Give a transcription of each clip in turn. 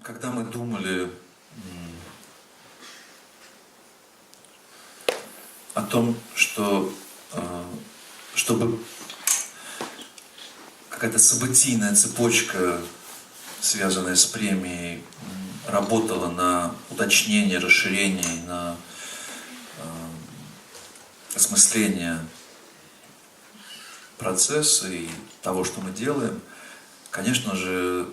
Когда мы думали о том, что чтобы какая-то событийная цепочка, связанная с премией, работала на уточнение, расширение, на осмысление процесса и того, что мы делаем, конечно же,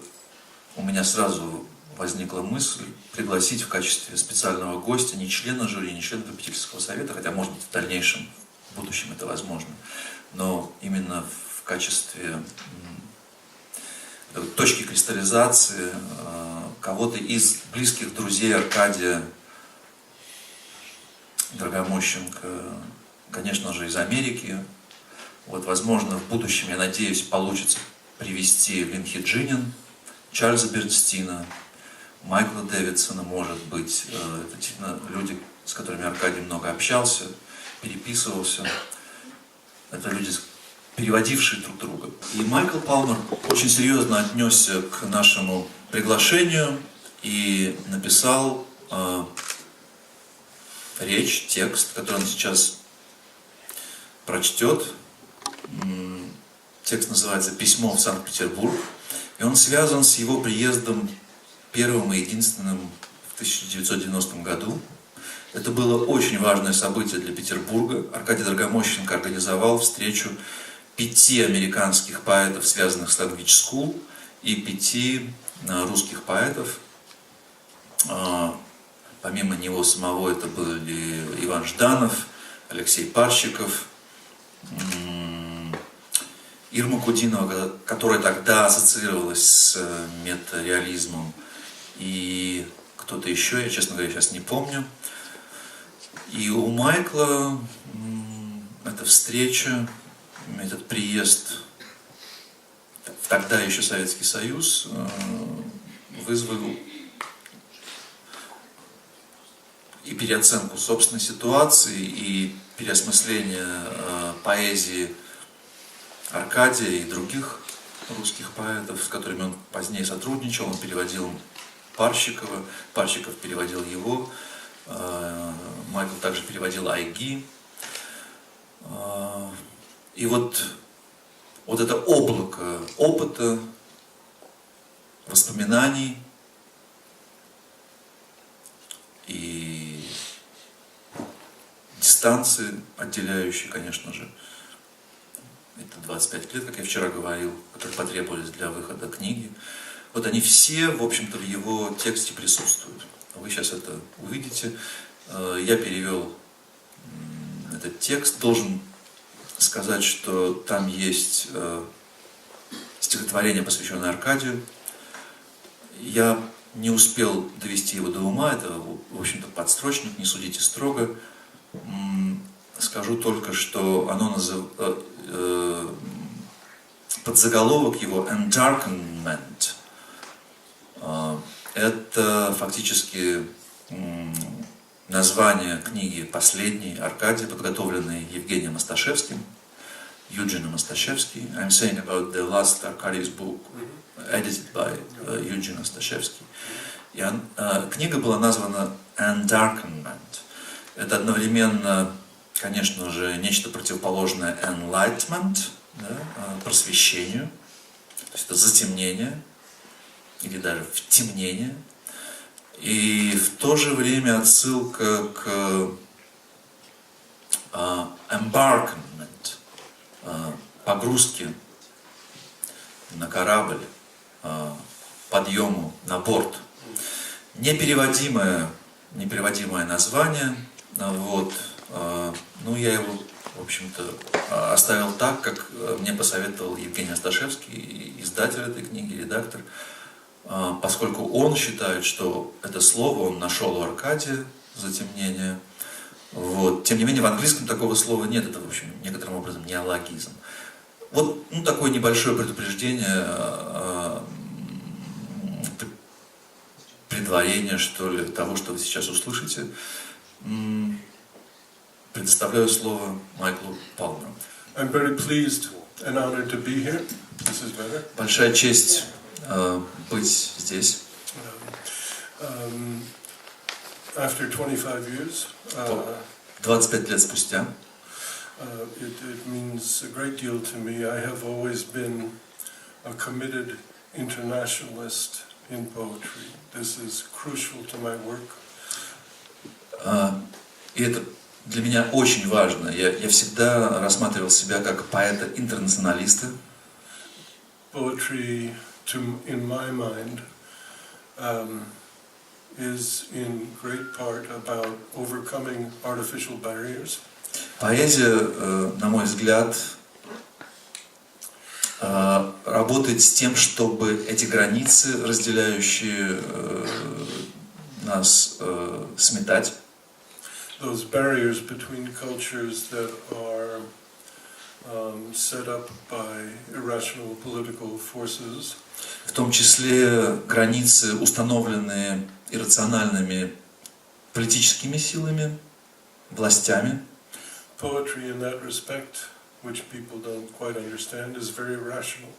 у меня сразу возникла мысль пригласить в качестве специального гостя не члена жюри, не члена попечительского совета, хотя, может быть, в дальнейшем, в будущем это возможно, но именно в качестве точки кристаллизации кого-то из близких друзей Аркадия Драгомощенко, конечно же, из Америки. Вот, возможно, в будущем, я надеюсь, получится привести Линхи Джинин, Чарльза Бернстина, Майкла Дэвидсона, может быть. Это действительно люди, с которыми Аркадий много общался, переписывался. Это люди, переводившие друг друга. И Майкл Палмер очень серьезно отнесся к нашему приглашению и написал речь, текст, который он сейчас прочтет. Текст называется «Письмо в Санкт-Петербург», и он связан с его приездом первым и единственным в 1990 году. Это было очень важное событие для Петербурга. Аркадий Драгомощенко организовал встречу 5 американских поэтов, связанных с Language School, и 5 русских поэтов. Помимо него самого это были Иван Жданов, Алексей Парщиков, Ирма Кудинова, которая тогда ассоциировалась с метареализмом, и кто-то еще, я, честно говоря, сейчас не помню. И у Майкла эта встреча, этот приезд в тогда еще Советский Союз вызвал и переоценку собственной ситуации, и переосмысление поэзии Аркадия и других русских поэтов, с которыми он позднее сотрудничал. Он переводил Парщикова, Парщиков переводил его, Майкл также переводил Айги. И вот это облако опыта, воспоминаний и дистанции, отделяющие, конечно же, это 25 лет, как я вчера говорил, которые потребовались для выхода книги. Вот они все, в общем-то, в его тексте присутствуют. Вы сейчас это увидите. Я перевел этот текст. Должен сказать, что там есть стихотворение, посвященное Аркадию. Я не успел довести его до ума. Это, в общем-то, подстрочник, не судите строго. Скажу только, что оно подзаголовок его «Endarkenment». Это фактически название книги последней Аркадия, подготовленной Евгением Осташевским, Юджином Осташевский. I'm saying about the last Arcadi's book, edited by Eugene Осташевский. И книга была названа «Endarkenment». Это одновременно, конечно же, нечто противоположное enlightenment, да, просвещению, то есть это затемнение или даже втемнение, и в то же время отсылка к embarkment, погрузке на корабль, подъему на борт. Непереводимое название, вот. Ну, я его, в общем-то, оставил так, как мне посоветовал Евгений Осташевский, издатель этой книги, редактор, поскольку он считает, что это слово он нашел у Аркадия, затемнение. Вот. Тем не менее, в английском такого слова нет, это, в общем, некоторым образом неологизм. Вот, ну, такое небольшое предупреждение, предварение, что ли, того, что вы сейчас услышите. Предоставляю слово Майклу Палмеру. I'm very pleased and honored to be here. This is better. Большая честь быть здесь. After 25 years, 25 лет спустя, it means a great deal to me. I have always been a committed internationalist in poetry. This is crucial to my work. И это для меня очень важно. Я всегда рассматривал себя как поэта-интернационалиста. Poetry, in my mind, is in great part about overcoming artificial barriers. Поэзия, на мой взгляд, работает с тем, чтобы эти границы, разделяющие нас, сметать. Those barriers between cultures that are set up by irrational political forces. В том числе границы, установленные иррациональными политическими силами, властями. Poetry in that respect, which people don't quite understand, is very rational.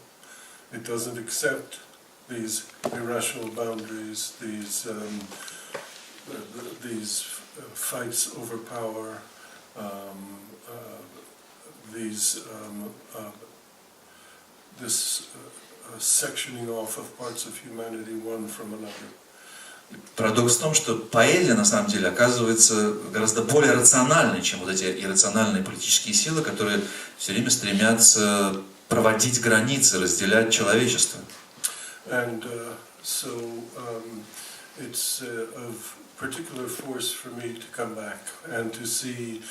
It doesn't accept these irrational boundaries, these fights over power, this sectioning off of parts of humanity one from another. Парадокс в том, что поэзия на самом деле оказывается гораздо более рациональной, чем вот эти иррациональные политические силы, которые все время стремятся проводить границы, разделять человечество. And so it's of particular force for me to come back and to see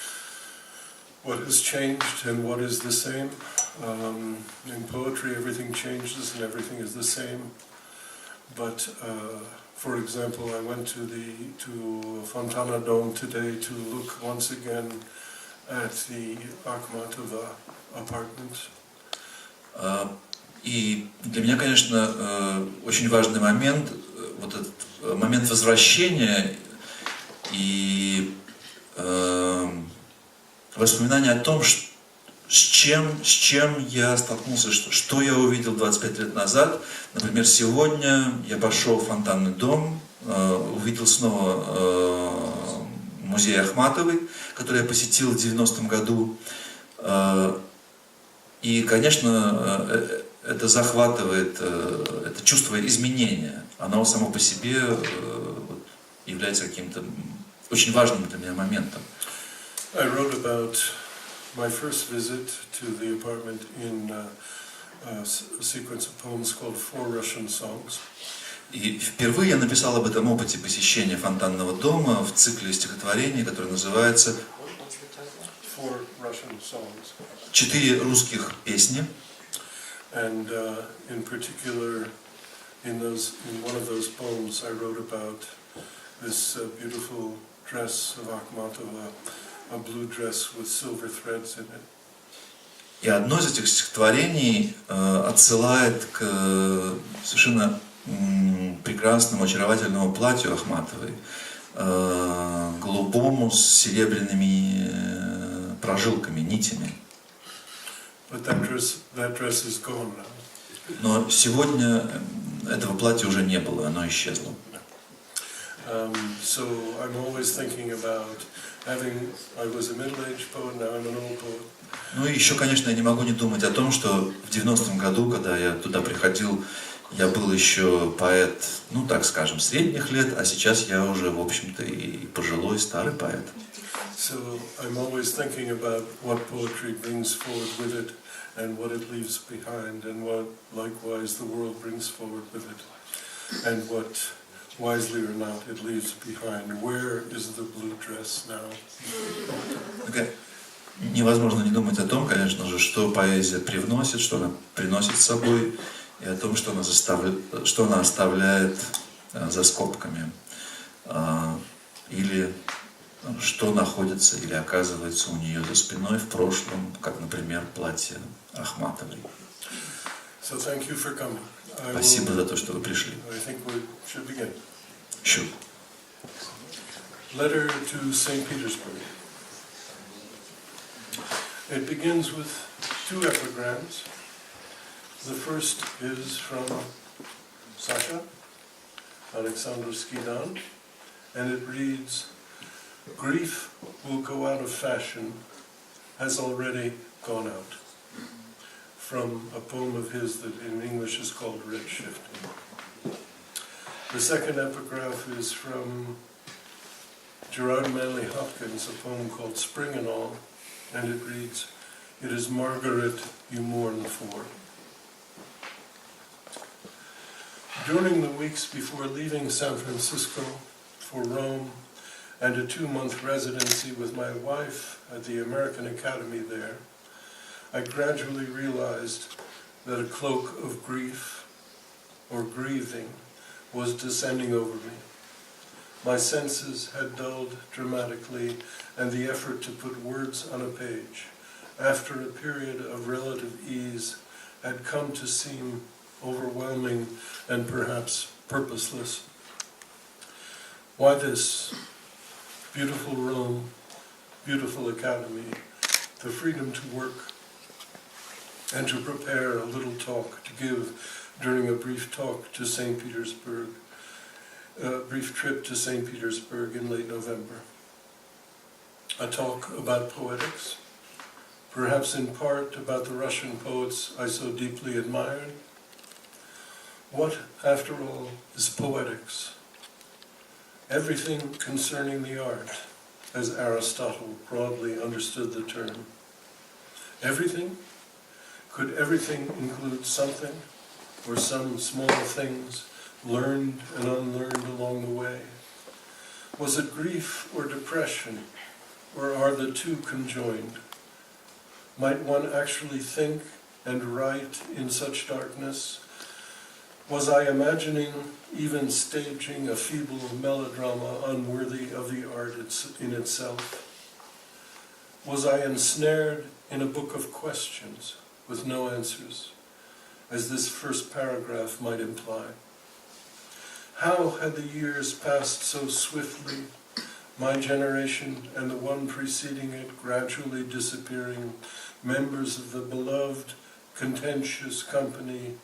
what has changed and what is the same. In poetry, everything changes and everything is the same. But for example, I went to Fontana Dome today to look once again at the Akhmatova apartment. И для меня, конечно, очень важный момент, вот этот момент возвращения и воспоминания о том, с чем я столкнулся, что я увидел 25 лет назад. Например, сегодня я пошел в Фонтанный дом, увидел снова музей Ахматовой, который я посетил в 90-м году. И, конечно, это захватывает, это чувство изменения. Оно само по себе является каким-то очень важным для меня моментом. I wrote about my first visit to the apartment in a sequence of poems called Four Russian Songs. И впервые я написал об этом опыте посещения Фонтанного дома в цикле стихотворений, который называется Four Russian Songs. 4 русских песни. And in particular, in one of those poems, I wrote about this beautiful dress of Akhmatova, a blue dress with silver threads in it. И одно из этих стихотворений отсылает к совершенно прекрасному, очаровательному платью Ахматовой, голубому с серебряными прожилками, нитями. But that dress is gone now. Но сегодня этого платья уже не было, оно исчезло. So I'm always thinking about I was a middle-aged poet, now I'm an old poet. Ну и еще, конечно, я не могу не думать о том, что в 90-м году, когда я туда приходил, я был еще поэт, ну так скажем, средних лет, а сейчас я уже, в общем-то, и пожилой, старый поэт. So I'm always thinking about what poetry brings forward with it and what it leaves behind and what likewise the world brings forward with it and what wisely or not it leaves behind. Where is the blue dress now? Okay. Невозможно не думать о том, конечно же, что поэзия привносит, что она приносит с собой, и о том, что она оставляет за скобками, или что находится или оказывается у нее за спиной в прошлом, как, например, платье Ахматовой. So thank you for coming. Спасибо за то, что вы пришли. I think we should begin. Sure. Letter to St. Petersburg. It begins with 2 epigrams. The first is from Sasha, Alexandr Skidaan, and it reads, "Grief will go out of fashion, has already gone out," from a poem of his that in English is called Redshifting. The second epigraph is from Gerard Manley Hopkins, a poem called Spring and All, and it reads, "It is Margaret you mourn for." During the weeks before leaving San Francisco for Rome and a 2-month residency with my wife at the American Academy there, I gradually realized that a cloak of grief or grieving was descending over me. My senses had dulled dramatically, and the effort to put words on a page, after a period of relative ease, had come to seem overwhelming and perhaps purposeless. Why this? Beautiful Rome, beautiful Academy, the freedom to work and to prepare a little talk to give during a brief trip to St. Petersburg in late November. A talk about poetics, perhaps in part about the Russian poets I so deeply admired. What, after all, is poetics? Everything concerning the art, as Aristotle broadly understood the term. Everything? Could everything include something, or some small things, learned and unlearned along the way? Was it grief or depression, or are the two conjoined? Might one actually think and write in such darkness? Was I imagining, even staging, a feeble melodrama unworthy of the art in itself? Was I ensnared in a book of questions with no answers, as this first paragraph might imply? How had the years passed so swiftly, my generation and the one preceding it gradually disappearing, members of the beloved, contentious company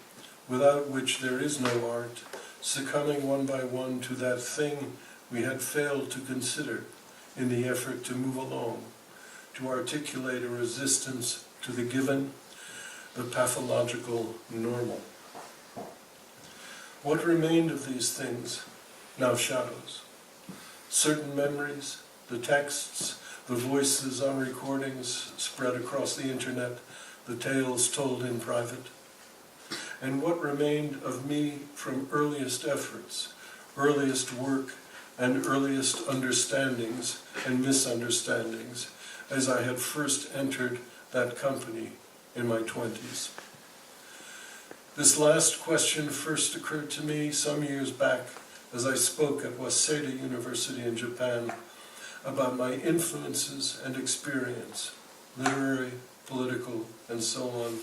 without which there is no art, succumbing one by one to that thing we had failed to consider in the effort to move along, to articulate a resistance to the given, the pathological normal. What remained of these things? Now shadows. Certain memories, the texts, the voices on recordings spread across the internet, the tales told in private. And what remained of me from earliest efforts, earliest work, and earliest understandings and misunderstandings as I had first entered that company in my 20s. This last question first occurred to me some years back as I spoke at Waseda University in Japan about my influences and experience, literary, political, and so on,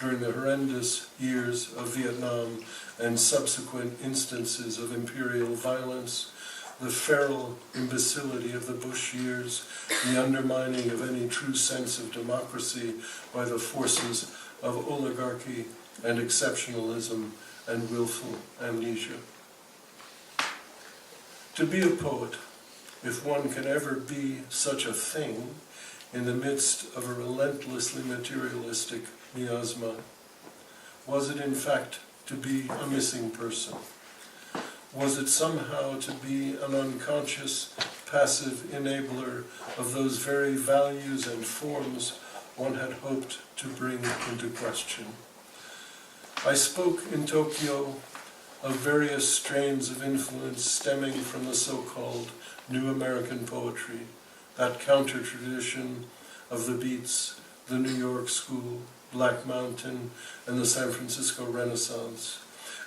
during the horrendous years of Vietnam and subsequent instances of imperial violence, the feral imbecility of the Bush years, the undermining of any true sense of democracy by the forces of oligarchy and exceptionalism and willful amnesia. To be a poet, if one can ever be such a thing in the midst of a relentlessly materialistic miasma, was it in fact to be a missing person? Was it somehow to be an unconscious, passive enabler of those very values and forms one had hoped to bring into question? I spoke in Tokyo of various strains of influence stemming from the so-called New American poetry, that counter-tradition of the Beats, the New York School, Black Mountain, and the San Francisco Renaissance,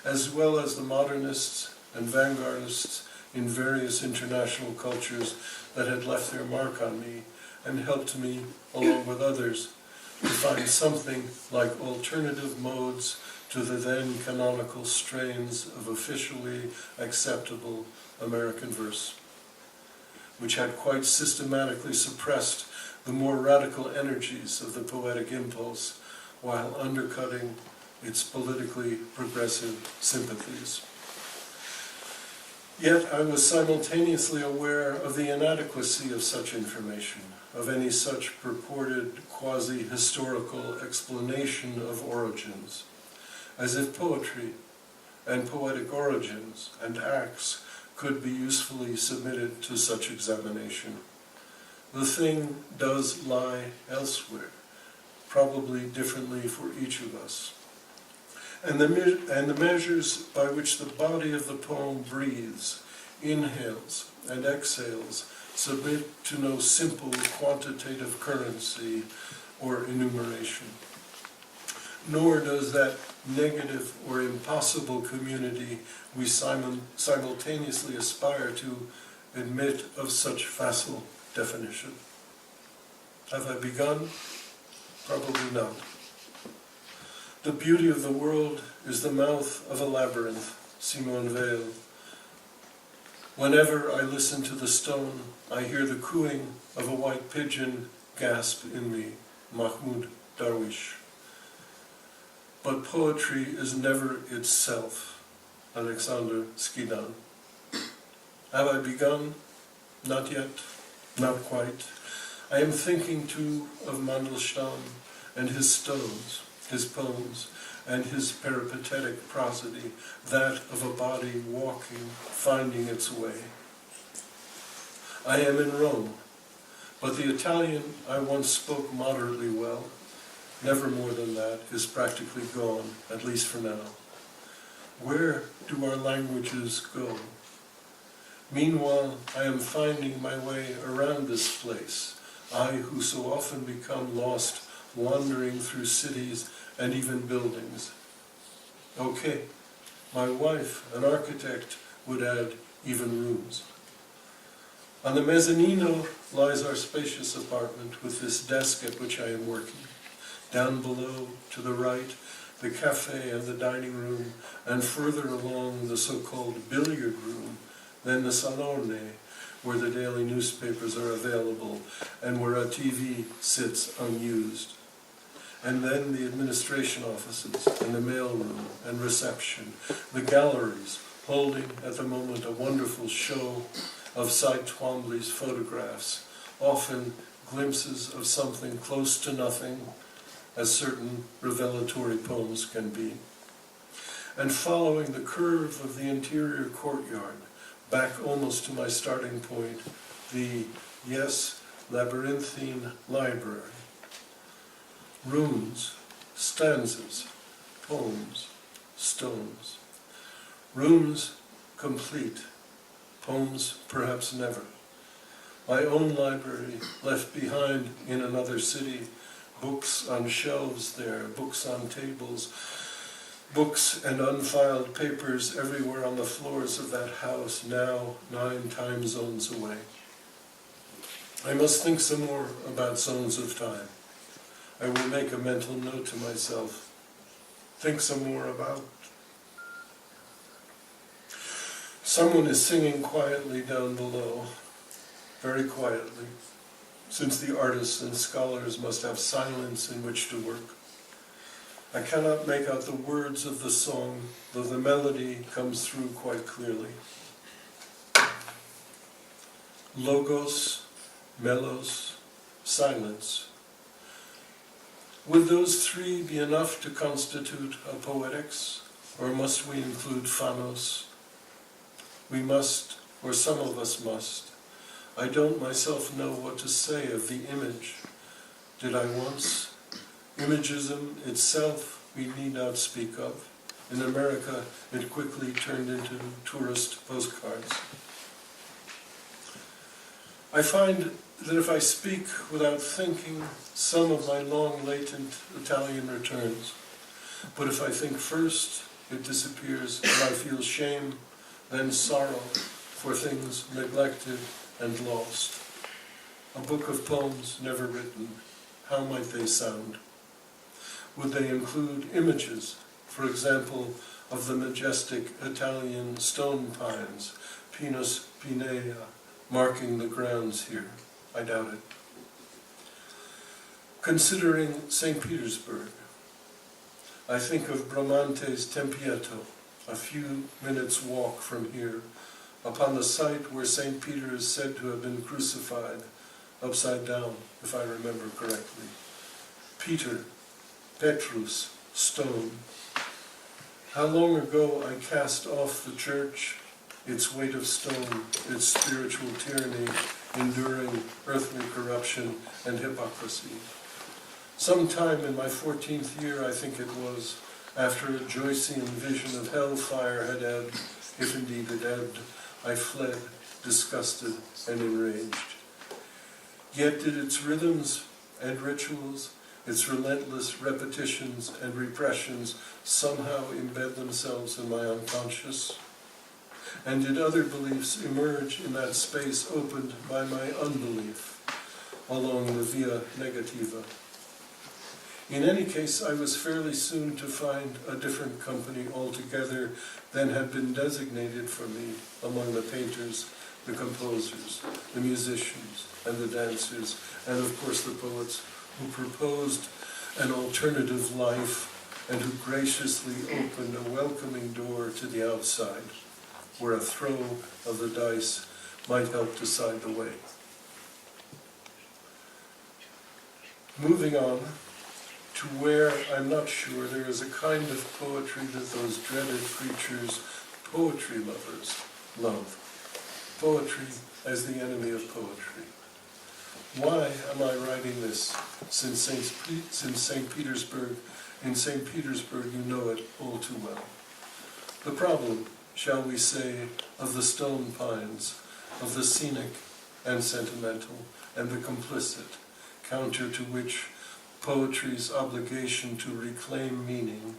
as well as the modernists and vanguardists in various international cultures that had left their mark on me and helped me, along with others, to find something like alternative modes to the then canonical strains of officially acceptable American verse, which had quite systematically suppressed the more radical energies of the poetic impulse while undercutting its politically progressive sympathies. Yet I was simultaneously aware of the inadequacy of such information, of any such purported quasi-historical explanation of origins, as if poetry and poetic origins and acts could be usefully submitted to such examination. The thing does lie elsewhere, probably differently for each of us. And the measures by which the body of the poem breathes, inhales, and exhales submit to no simple quantitative currency or enumeration. Nor does that negative or impossible community we simultaneously aspire to admit of such facile definition. Have I begun? Probably not. The beauty of the world is the mouth of a labyrinth, Simone Weil. Whenever I listen to the stone, I hear the cooing of a white pigeon gasp in me, Mahmoud Darwish. But poetry is never itself, Alexandr Skidon. Have I begun? Not yet, not quite. I am thinking too of Mandelstam and his stones, his poems, and his peripatetic prosody, that of a body walking, finding its way. I am in Rome, but the Italian I once spoke moderately well, never more than that, is practically gone, at least for now. Where do our languages go? Meanwhile, I am finding my way around this place, I who so often become lost wandering through cities and even buildings. Okay, my wife, an architect, would add even rooms. On the mezzanino lies our spacious apartment with this desk at which I am working. Down below, to the right, the cafe and the dining room, and further along the so-called billiard room, then the salone, where the daily newspapers are available and where a TV sits unused. And then the administration offices and the mailroom and reception, the galleries holding at the moment a wonderful show of Cy Twombly's photographs, often glimpses of something close to nothing, as certain revelatory poems can be. And following the curve of the interior courtyard, back almost to my starting point, the, yes, labyrinthine library. Rooms, stanzas, poems, stones. Rooms complete, poems perhaps never. My own library left behind in another city, books on shelves there, books on tables, books and unfiled papers everywhere on the floors of that house, now 9 time zones away. I must think some more about zones of time. I will make a mental note to myself. Think some more about. Someone is singing quietly down below, very quietly, since the artists and scholars must have silence in which to work. I cannot make out the words of the song, though the melody comes through quite clearly. Logos, melos, silence. Would those 3 be enough to constitute a poetics, or must we include phanos? We must, or some of us must. I don't myself know what to say of the image. Did I once? Imagism itself we need not speak of. In America, it quickly turned into tourist postcards. I find that if I speak without thinking, some of my long latent Italian returns. But if I think first, it disappears, and I feel shame, then sorrow for things neglected and lost. A book of poems never written, how might they sound? Would they include images, for example, of the majestic Italian stone pines, Pinus pinea, marking the grounds here? I doubt it. Considering St. Petersburg, I think of Bramante's Tempietto, a few minutes' walk from here, upon the site where St. Peter is said to have been crucified, upside down, if I remember correctly. Peter, Petrus, stone. How long ago I cast off the church, its weight of stone, its spiritual tyranny, enduring earthly corruption and hypocrisy. Sometime in my 14th year, I think it was, after a Joycean vision of hellfire had ebbed, if indeed it ebbed, I fled, disgusted and enraged. Yet did its rhythms and rituals, its relentless repetitions and repressions somehow embed themselves in my unconscious? And did other beliefs emerge in that space opened by my unbelief along the via negativa? In any case, I was fairly soon to find a different company altogether than had been designated for me among the painters, the composers, the musicians, and the dancers, and of course the poets who proposed an alternative life and who graciously opened a welcoming door to the outside, where a throw of the dice might help decide the way. Moving on to where I'm not sure there is a kind of poetry that those dreaded creatures, poetry lovers, love. Poetry as the enemy of poetry. Why am I writing this? Since St. Petersburg, in St. Petersburg you know it all too well. The problem, shall we say, of the stone pines, of the scenic and sentimental, and the complicit, counter to which poetry's obligation to reclaim meaning,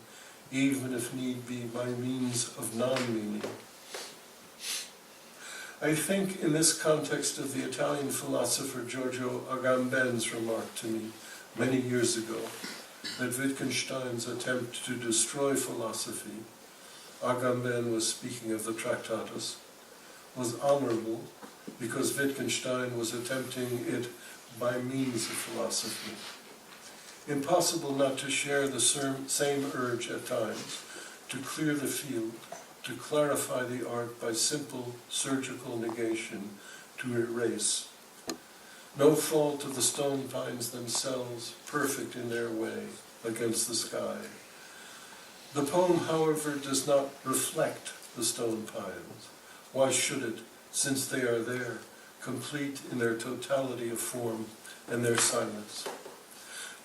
even if need be by means of non-meaning. I think in this context of the Italian philosopher Giorgio Agamben's remark to me many years ago that Wittgenstein's attempt to destroy philosophy, Agamben was speaking of the Tractatus, was honorable because Wittgenstein was attempting it by means of philosophy. Impossible not to share the same urge at times to clear the field, to clarify the art by simple surgical negation, to erase. No fault of the stone pines themselves, perfect in their way, against the sky. The poem, however, does not reflect the stone pines. Why should it, since they are there, complete in their totality of form and their silence?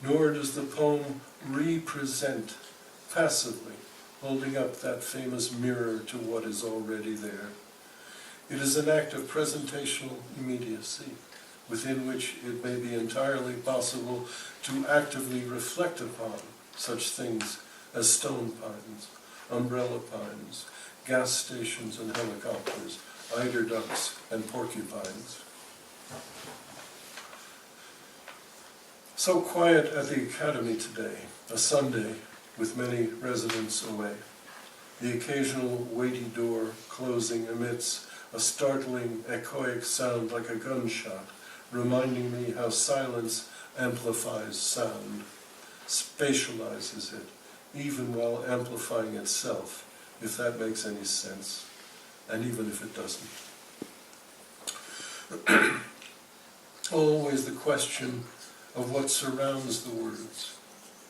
Nor does the poem represent passively, holding up that famous mirror to what is already there. It is an act of presentational immediacy, within which it may be entirely possible to actively reflect upon such things as stone pines, umbrella pines, gas stations and helicopters, eider ducks and porcupines. So quiet at the Academy today, a Sunday with many residents away. The occasional weighty door closing emits a startling echoic sound like a gunshot, reminding me how silence amplifies sound, spatializes it, even while amplifying itself, if that makes any sense, and even if it doesn't. Always the question of what surrounds the words,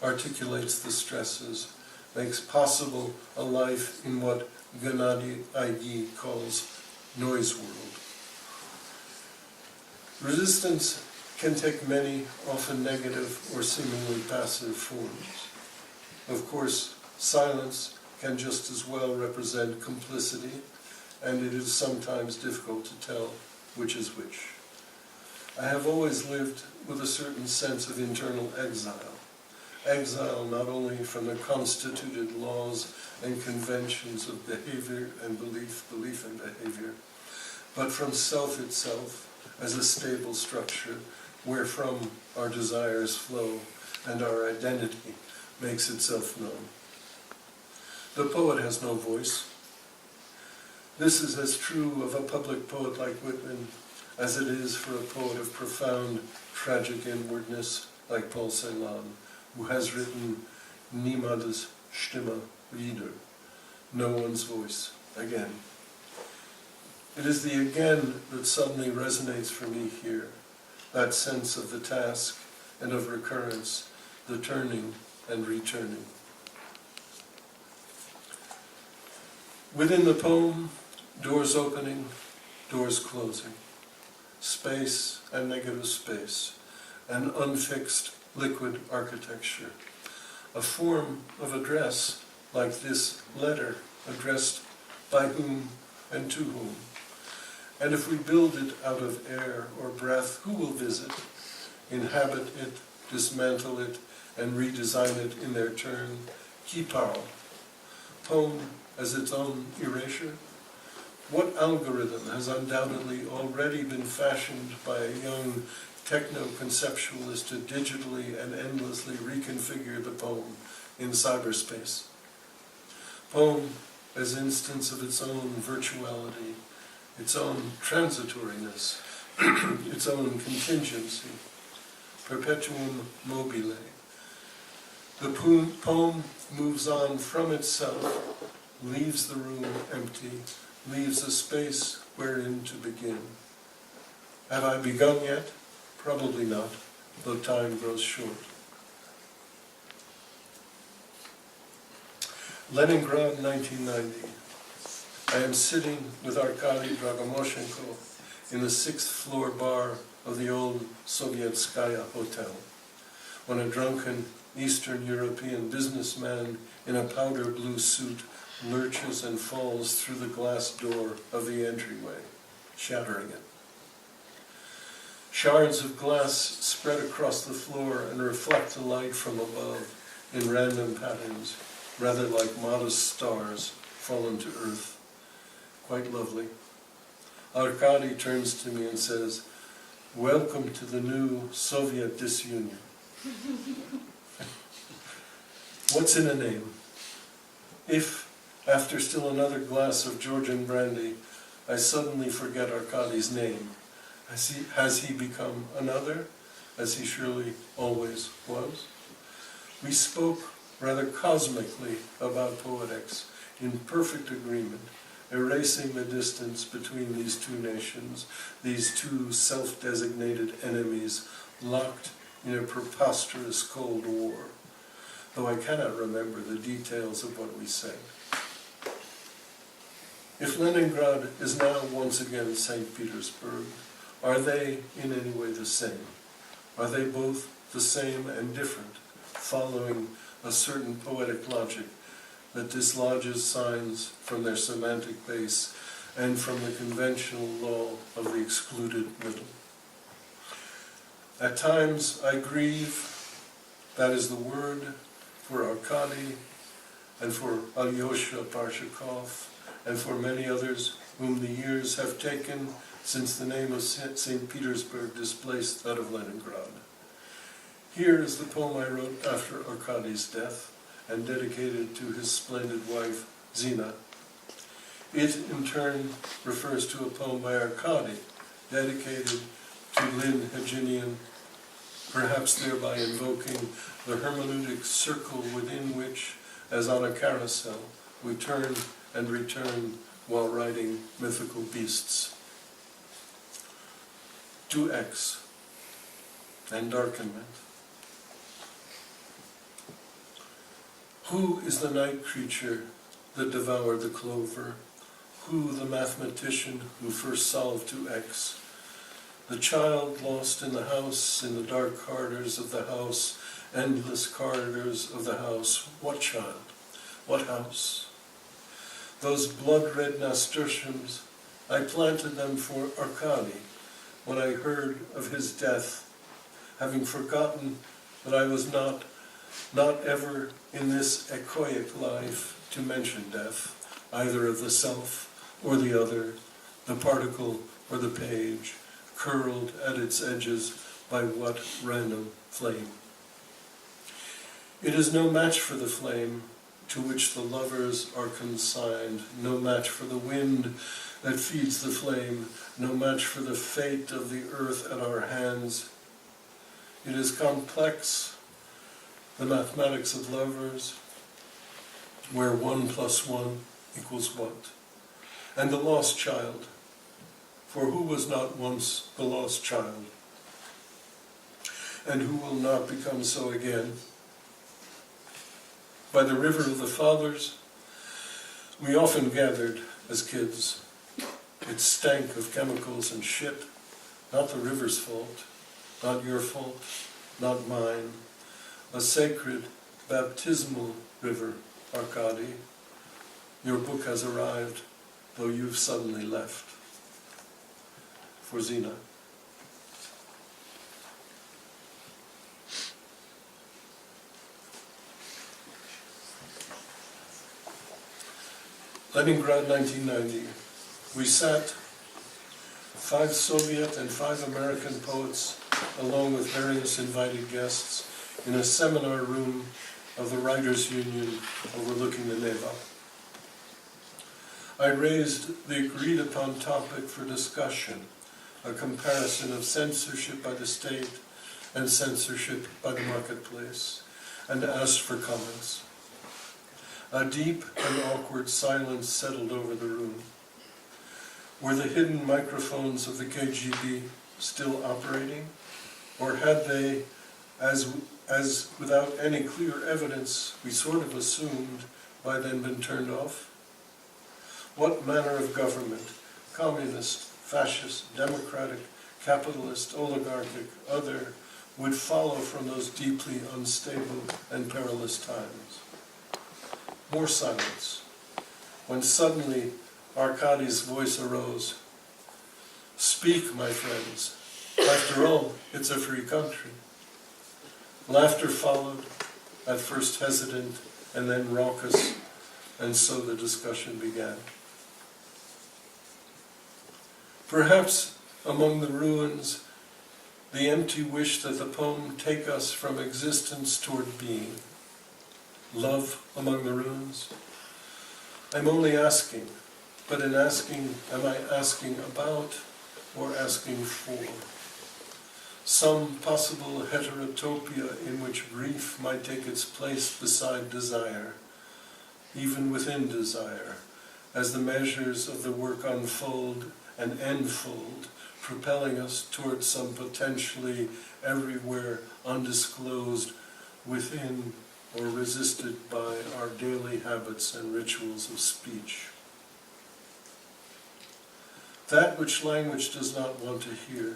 articulates the stresses, makes possible a life in what Gennady Aigi calls noise world. Resistance can take many, often negative or seemingly passive forms. Of course, silence can just as well represent complicity, and it is sometimes difficult to tell which is which. I have always lived with a certain sense of internal exile. Exile not only from the constituted laws and conventions of behavior and belief and behavior, but from self itself as a stable structure wherefrom our desires flow and our identity makes itself known. The poet has no voice. This is as true of a public poet like Whitman as it is for a poet of profound tragic inwardness like Paul Celan, who has written Niemandes Stimme wieder, no one's voice, again. It is the again that suddenly resonates for me here, that sense of the task and of recurrence, the turning and returning. Within the poem, doors opening, doors closing, space and negative space, an unfixed liquid architecture, a form of address like this letter addressed by whom and to whom. And if we build it out of air or breath, who will visit, inhabit it, dismantle it, and redesign it in their turn? Qui parle? Poem as its own erasure? What algorithm has undoubtedly already been fashioned by a young techno-conceptualist to digitally and endlessly reconfigure the poem in cyberspace? Poem as instance of its own virtuality, its own transitoriness, its own contingency, perpetuum mobile. The poem moves on from itself, leaves the room empty, leaves a space wherein to begin. Have I begun yet? Probably not, though time grows short. Leningrad, 1990. I am sitting with Arkadii Dragomощenko in the 6th floor bar of the old Sovietskaya Hotel, when a drunken Eastern European businessman in a powder blue suit lurches and falls through the glass door of the entryway, shattering it. Shards of glass spread across the floor and reflect the light from above in random patterns, rather like modest stars fallen to earth. Quite lovely. Arkady turns to me and says, "Welcome to the new Soviet disunion." What's in a name? If, after still another glass of Georgian brandy, I suddenly forget Arkady's name, has he become another, as he surely always was? We spoke rather cosmically about poetics, in perfect agreement, erasing the distance between these two nations, these two self-designated enemies, locked in a preposterous Cold War, though I cannot remember the details of what we said. If Leningrad is now once again St. Petersburg, are they in any way the same? Are they both the same and different, following a certain poetic logic that dislodges signs from their semantic base and from the conventional law of the excluded middle? At times I grieve, that is the word, for Arkady and for Alyosha Parshikov and for many others whom the years have taken since the name of St. Petersburg displaced that of Leningrad. Here is the poem I wrote after Arkady's death and dedicated to his splendid wife, Zina. It, in turn, refers to a poem by Arkady, dedicated to Lynn Heginian, perhaps thereby invoking the hermeneutic circle within which, as on a carousel, we turn and return while riding mythical beasts. To X and darkenment. Who is the night creature that devoured the clover? Who the mathematician who first solved 2x? The child lost in the house, in the dark corridors of the house, endless corridors of the house. What child? What house? Those blood-red nasturtiums, I planted them for Arkady when I heard of his death, having forgotten that I was not ever in this echoic life to mention death, either of the self or the other, the particle or the page, curled at its edges by what random flame. It is no match for the flame to which the lovers are consigned, no match for the wind that feeds the flame, no match for the fate of the earth at our hands. It is complex, the mathematics of lovers, where 1 + 1 = what? And the lost child, For who was not once the lost child, and who will not become so again? By the river of the fathers, we often gathered as kids. It stank of chemicals and shit, not the river's fault, not your fault, not mine. A sacred, baptismal river, Arkady. Your book has arrived, though you've suddenly left. For Zina. Leningrad, 1990. We sat, 5 Soviet and 5 American poets, along with various invited guests, in a seminar room of the Writers' Union overlooking the Neva. I raised the agreed-upon topic for discussion, a comparison of censorship by the state and censorship by the marketplace, and asked for comments. A deep and awkward silence settled over the room. Were the hidden microphones of the KGB still operating, or had they, as without any clear evidence, we sort of assumed, by then been turned off? What manner of government, communist, fascist, democratic, capitalist, oligarchic, other, would follow from those deeply unstable and perilous times? More silence, when suddenly Arkady's voice arose. Speak, my friends. After all, it's a free country. Laughter followed, at first hesitant and then raucous, and so the discussion began. Perhaps among the ruins, the empty wish that the poem take us from existence toward being. Love among the ruins? I'm only asking, but in asking, am I asking about or asking for? Some possible heterotopia in which grief might take its place beside desire, even within desire, as the measures of the work unfold and enfold, propelling us towards some potentially everywhere undisclosed within or resisted by our daily habits and rituals of speech. That which language does not want to hear,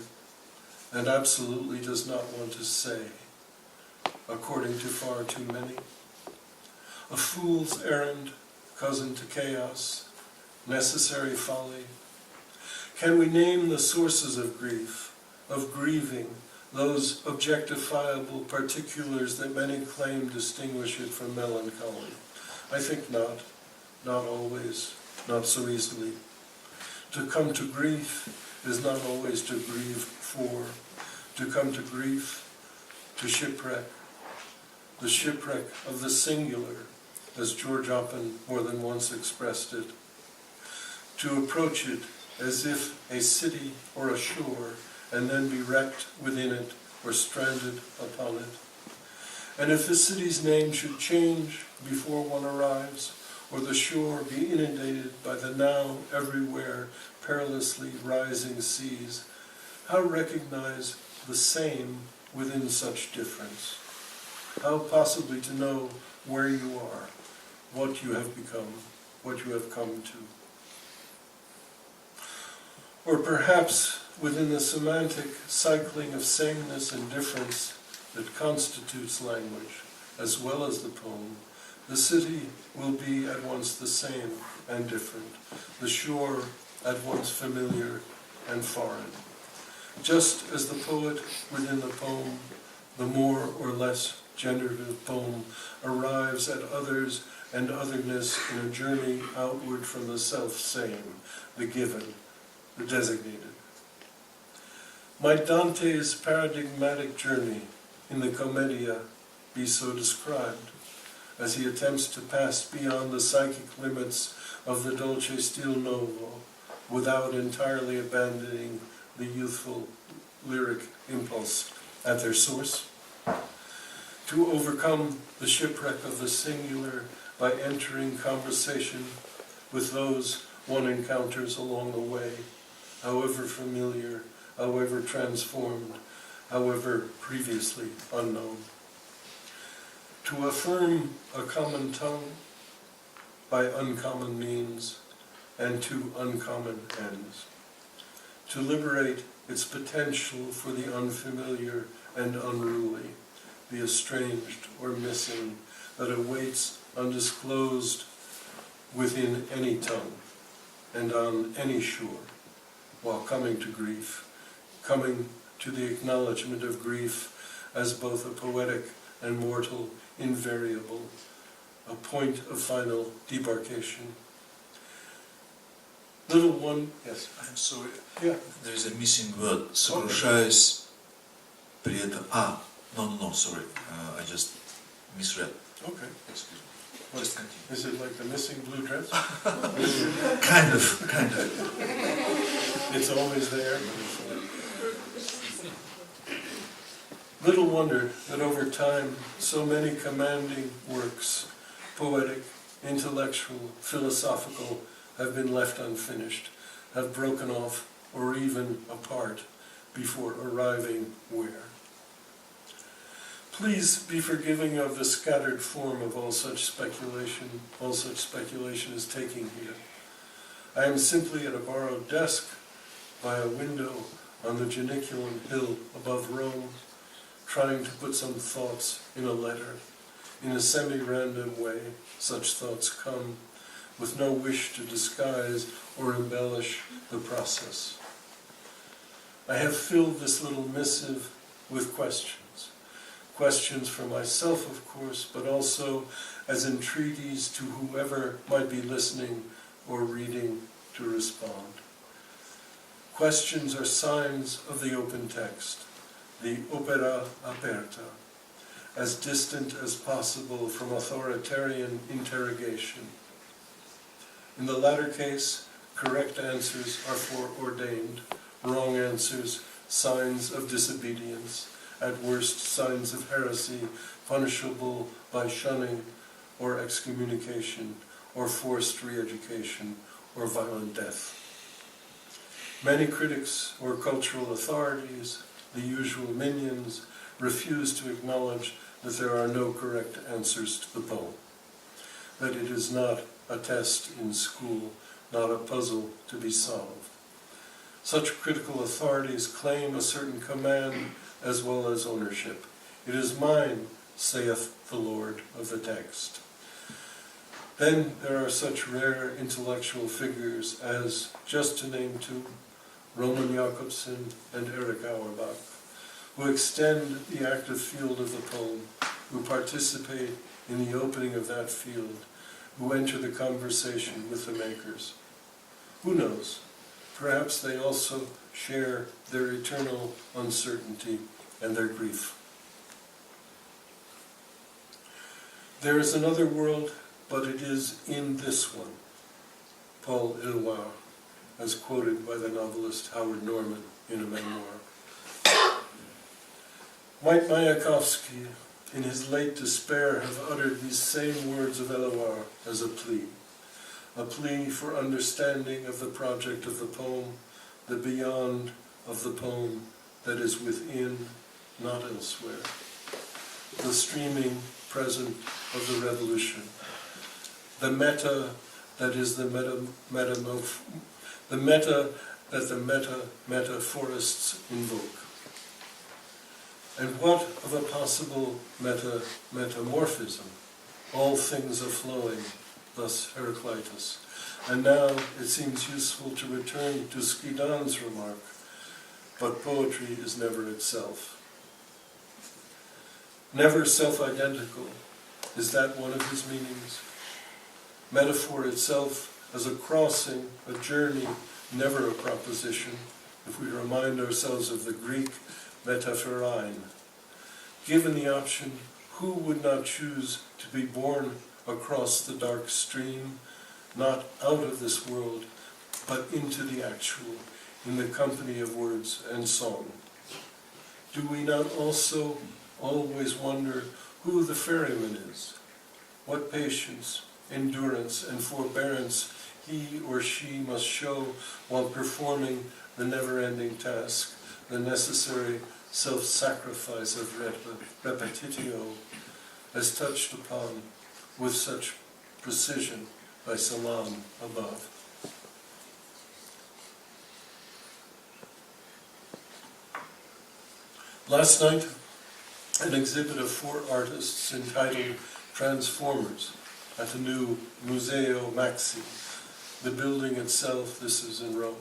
and absolutely does not want to say, according to far too many. A fool's errand, cousin to chaos, necessary folly. Can we name the sources of grief, of grieving, those objectifiable particulars that many claim distinguish it from melancholy? I think not always, not so easily. To come to grief is not always to grieve for. To come to grief, to shipwreck, the shipwreck of the singular, as George Oppen more than once expressed it. To approach it as if a city or a shore, and then be wrecked within it or stranded upon it. And if the city's name should change before one arrives, or the shore be inundated by the now everywhere perilously rising seas, how recognize the same within such difference? How possibly to know where you are, what you have become, what you have come to? Or perhaps within the semantic cycling of sameness and difference that constitutes language, as well as the poem, the city will be at once the same and different, the shore at once familiar and foreign. Just as the poet within the poem, the more or less generative poem, arrives at others and otherness in a journey outward from the self-same, the given, the designated. Might Dante's paradigmatic journey in the Commedia be so described, as he attempts to pass beyond the psychic limits of the dolce stil novo, without entirely abandoning the youthful lyric impulse at their source? To overcome the shipwreck of the singular by entering conversation with those one encounters along the way, however familiar, however transformed, however previously unknown. To affirm a common tongue by uncommon means and to uncommon ends. To liberate its potential for the unfamiliar and unruly, the estranged or missing that awaits undisclosed within any tongue and on any shore, while coming to grief, coming to the acknowledgement of grief as both a poetic and mortal invariable, a point of final debarkation. Little one, yes. I'm sorry. Yeah. There is a missing word. Сокрушаюсь при этом. No, sorry. I just misread. Okay. Excuse me. Just continue. Is it like the missing blue dress? Kind of. It's always there. Little wonder that over time so many commanding works, poetic, intellectual, philosophical, have been left unfinished, have broken off or even apart before arriving where? Please be forgiving of the scattered form of all such speculation is taking here. I am simply at a borrowed desk by a window on the Janiculum hill above Rome, trying to put some thoughts in a letter. In a semi-random way, such thoughts come, with no wish to disguise or embellish the process. I have filled this little missive with questions. Questions for myself, of course, but also as entreaties to whoever might be listening or reading to respond. Questions are signs of the open text, the opera aperta, as distant as possible from authoritarian interrogation. In the latter case, correct answers are foreordained, wrong answers, signs of disobedience, at worst signs of heresy, punishable by shunning or excommunication, or forced re-education, or violent death. Many critics or cultural authorities, the usual minions, refuse to acknowledge that there are no correct answers to the poem, that it is not a test in school, not a puzzle to be solved. Such critical authorities claim a certain command as well as ownership. It is mine, saith the Lord of the text. Then there are such rare intellectual figures as, just to name two, Roman Jakobson and Eric Auerbach, who extend the active field of the poem, who participate in the opening of that field, who enter the conversation with the makers. Who knows? Perhaps they also share their eternal uncertainty and their grief. There is another world, but it is in this one. Paul Eluard, as quoted by the novelist Howard Norman in a memoir. Might Mayakovsky, in his late despair, have uttered these same words of Eluard as a plea for understanding of the project of the poem, the beyond of the poem that is within, not elsewhere, the streaming present of the revolution, the meta that is the meta that the metaphorists invoke. And what of a possible metamorphism? All things are flowing, thus Heraclitus. And now it seems useful to return to Skidan's remark, but poetry is never itself. Never self-identical. Is that one of his meanings? Metaphor itself as a crossing, a journey, never a proposition, if we remind ourselves of the Greek metaphorein. Given the option, who would not choose to be born across the dark stream, not out of this world, but into the actual, in the company of words and song? Do we not also always wonder who the ferryman is? What patience, endurance, and forbearance he or she must show while performing the never-ending task, the necessary self-sacrifice of repetitio, as touched upon with such precision by Salam above. Last night, an exhibit of 4 artists entitled Transformers at the new Museo Maxi. The building itself, this is in Rome,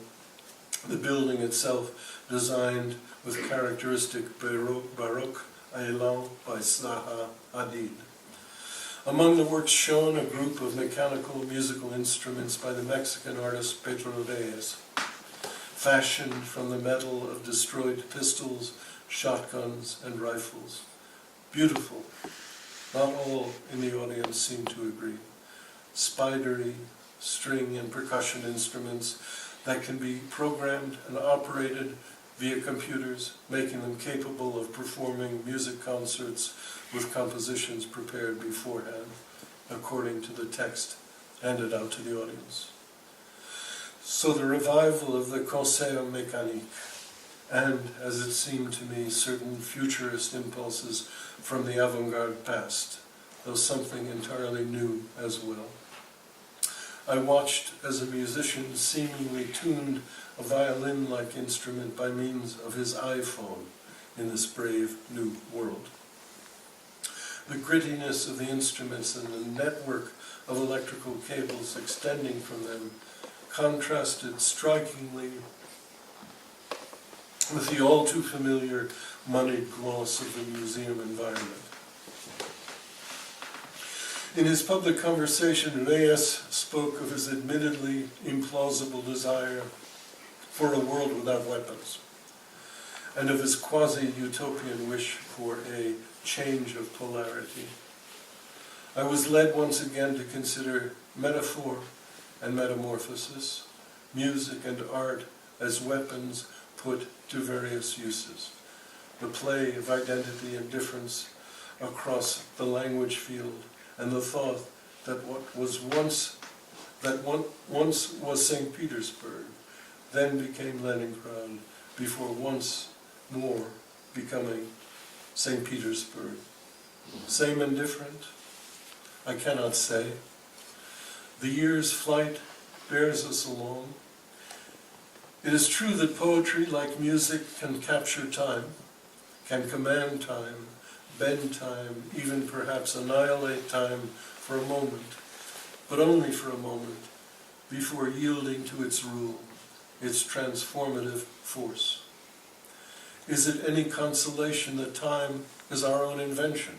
the building itself designed with characteristic Baroque élan by Zaha Hadid. Among the works shown, a group of mechanical musical instruments by the Mexican artist Pedro Reyes, fashioned from the metal of destroyed pistols, shotguns, and rifles. Beautiful. Not all in the audience seem to agree. Spidery string and percussion instruments that can be programmed and operated via computers, making them capable of performing music concerts with compositions prepared beforehand, according to the text handed out to the audience. So the revival of the concert mécanique, and, as it seemed to me, certain futurist impulses from the avant-garde past, though something entirely new as well. I watched as a musician seemingly tuned a violin-like instrument by means of his iPhone in this brave new world. The grittiness of the instruments and the network of electrical cables extending from them contrasted strikingly with the all too familiar moneyed gloss of the museum environment. In his public conversation, Reyes spoke of his admittedly implausible desire for a world without weapons, and of his quasi-utopian wish for a change of polarity. I was led once again to consider metaphor and metamorphosis, music and art as weapons put to various uses, the play of identity and difference across the language field, and the thought that once was St. Petersburg, then became Leningrad, before once more becoming St. Petersburg. Same and different? I cannot say. The year's flight bears us along. It is true that poetry, like music, can capture time, can command time, bend time, even perhaps annihilate time for a moment, but only for a moment, before yielding to its rule, its transformative force. Is it any consolation that time is our own invention,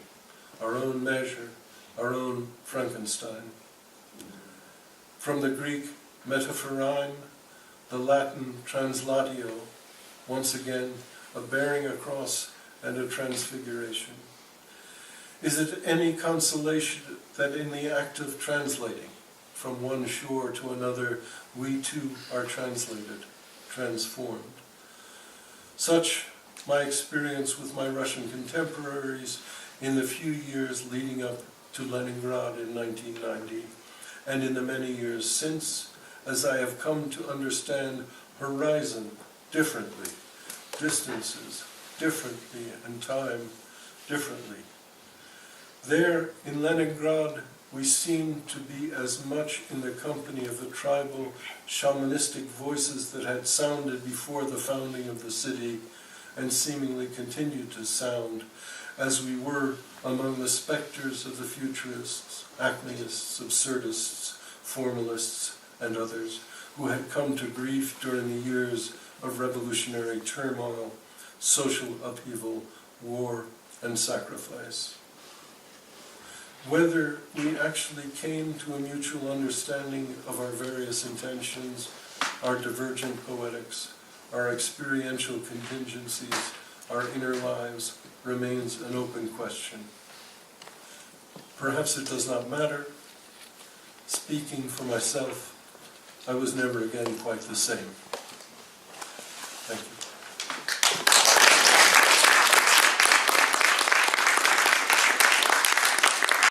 our own measure, our own Frankenstein? From the Greek metaphorein, the Latin translatio, once again, a bearing across and a transfiguration. Is it any consolation that in the act of translating from one shore to another, we too are translated, transformed? Such my experience with my Russian contemporaries in the few years leading up to Leningrad in 1990, and in the many years since, as I have come to understand horizon differently, distances differently, and time differently. There, in Leningrad, we seemed to be as much in the company of the tribal, shamanistic voices that had sounded before the founding of the city, and seemingly continued to sound, as we were among the specters of the futurists, acmeists, absurdists, formalists, and others, who had come to grief during the years of revolutionary turmoil, social upheaval, war, and sacrifice. Whether we actually came to a mutual understanding of our various intentions, our divergent poetics, our experiential contingencies, our inner lives, remains an open question. Perhaps it does not matter. Speaking for myself, I was never again quite the same.